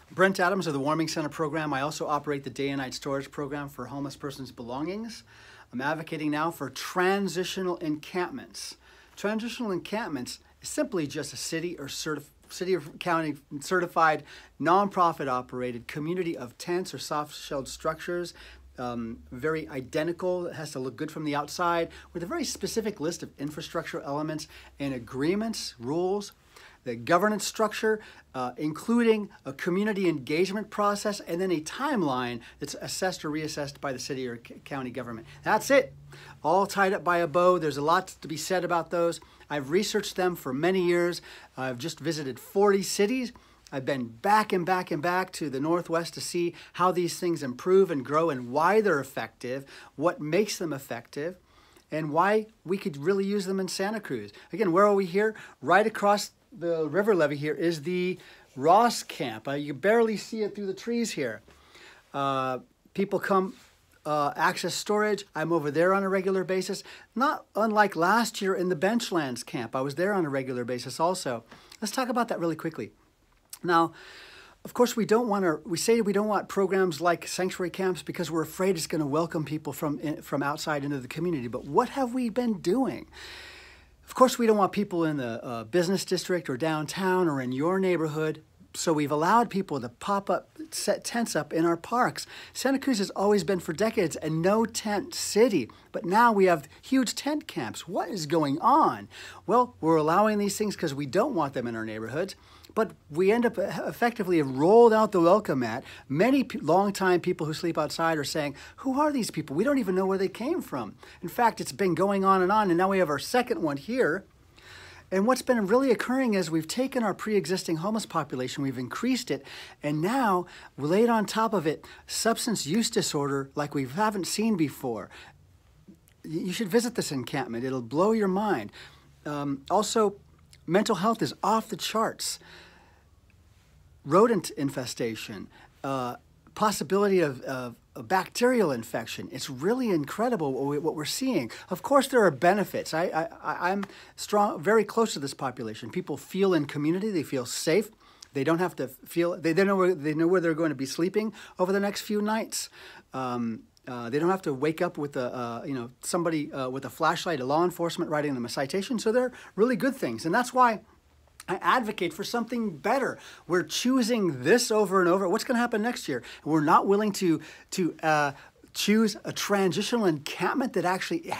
Brent Adams of the Warming Center program. I also operate the day and night storage program for homeless persons' belongings. I'm advocating now for transitional encampments. Transitional encampments is simply just a city or county certified, nonprofit operated community of tents or soft-shelled structures, very identical. It has to look good from the outside with a very specific list of infrastructure elements and agreements, rules, the governance structure, including a community engagement process, and then a timeline that's assessed or reassessed by the city or county government. That's it. All tied up by a bow. There's a lot to be said about those. I've researched them for many years. I've just visited 40 cities. I've been back and back and back to the Northwest to see how these things improve and grow and why they're effective, what makes them effective, and why we could really use them in Santa Cruz. Again, where are we here? Right across the river levee here is the Ross Camp. You can barely see it through the trees here. People come access storage. I'm over there on a regular basis. Not unlike last year in the Benchlands camp. I was there on a regular basis also. Let's talk about that really quickly. Now, of course, we say we don't want programs like sanctuary camps because we're afraid it's going to welcome people from outside into the community. But what have we been doing? Of course, we don't want people in the business district or downtown or in your neighborhood. So we've allowed people to pop up, set tents up in our parks. Santa Cruz has always been for decades a no-tent city, but now we have huge tent camps. What is going on? Well, we're allowing these things because we don't want them in our neighborhoods, but we end up effectively have rolled out the welcome mat. Many longtime people who sleep outside are saying, who are these people? We don't even know where they came from. In fact, it's been going on, and now we have our second one here. And what's been really occurring is we've taken our pre-existing homeless population, we've increased it, and now we laid on top of it substance use disorder like we haven't seen before. You should visit this encampment. It'll blow your mind. Also, mental health is off the charts. Rodent infestation, possibility of a bacterial infection. It's really incredible what we're seeing. Of course, there are benefits. I'm very close to this population. People feel in community. They feel safe. They don't have to feel. They know where they're going to be sleeping over the next few nights. They don't have to wake up with somebody with a flashlight, a law enforcement writing them a citation. So they're really good things, and that's why I advocate for something better. We're choosing this over and over. What's going to happen next year? We're not willing to choose a transitional encampment that actually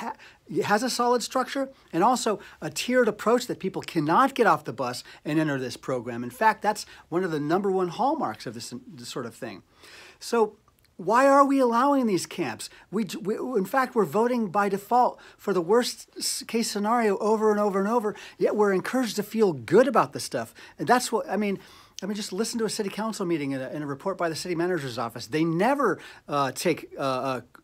has a solid structure and also a tiered approach that people cannot get off the bus and enter this program. In fact, that's one of the #1 hallmarks of this sort of thing. So why are we allowing these camps? In fact, we're voting by default for the worst case scenario over and over and over, yet we're encouraged to feel good about the stuff. And that's what, I mean, just listen to a city council meeting in a report by the city manager's office. They never take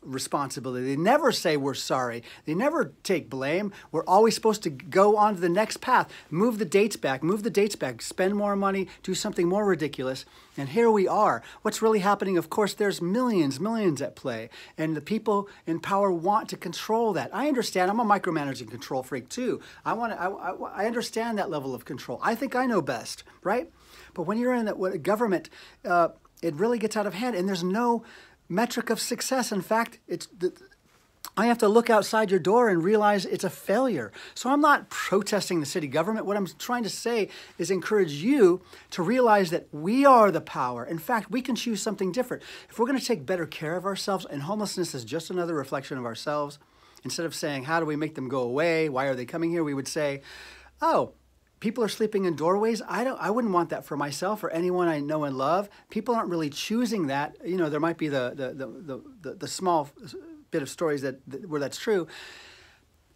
responsibility. They never say we're sorry. They never take blame. We're always supposed to go on to the next path, move the dates back, spend more money, do something more ridiculous. And here we are. What's really happening, of course, there's millions at play. And the people in power want to control that. I understand. I'm a micromanaging control freak too. I understand that level of control. I think I know best, right? But when you're in that government, it really gets out of hand, and there's no metric of success. In fact, I have to look outside your door and realize it's a failure. So I'm not protesting the city government. What I'm trying to say is encourage you to realize that we are the power. In fact, we can choose something different. If we're going to take better care of ourselves, and homelessness is just another reflection of ourselves, instead of saying, how do we make them go away? Why are they coming here? We would say, oh, people are sleeping in doorways. I wouldn't want that for myself or anyone I know and love. People aren't really choosing that. You know, there might be the small bit of stories where that's true.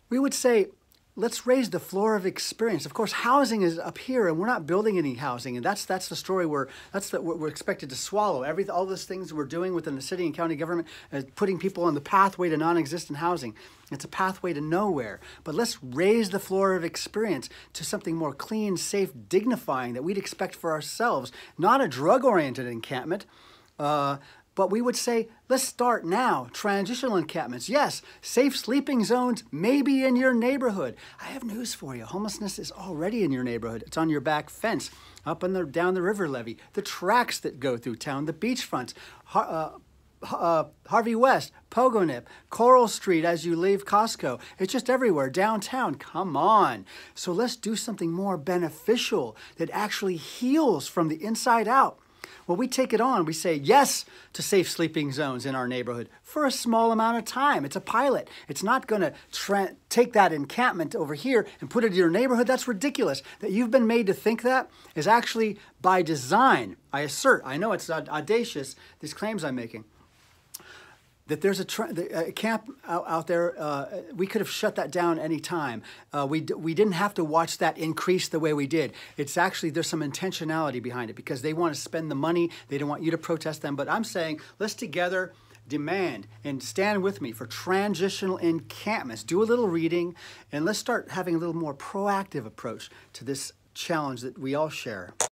We would say, let's raise the floor of experience. Of course, housing is up here, and we're not building any housing, and that's the story what we're expected to swallow. All those things we're doing within the city and county government is putting people on the pathway to non-existent housing. It's a pathway to nowhere. But let's raise the floor of experience to something more clean, safe, dignifying that we'd expect for ourselves. Not a drug-oriented encampment. But we would say, let's start now. Transitional encampments. Yes, safe sleeping zones may be in your neighborhood. I have news for you. Homelessness is already in your neighborhood. It's on your back fence, up and down the river levee, the tracks that go through town, the beachfronts, Harvey West, Pogonip, Coral Street as you leave Costco. It's just everywhere, downtown. Come on. So let's do something more beneficial that actually heals from the inside out. Well, we take it on. We say yes to safe sleeping zones in our neighborhood for a small amount of time. It's a pilot. It's not going to take that encampment over here and put it in your neighborhood. That's ridiculous. That you've been made to think that is actually by design. I assert, I know it's audacious, these claims I'm making, that there's a camp out there. We could have shut that down any time. We didn't have to watch that increase the way we did. It's actually, there's some intentionality behind it because they want to spend the money. They don't want you to protest them. But I'm saying, let's together demand and stand with me for transitional encampments. Do a little reading, and let's start having a little more proactive approach to this challenge that we all share.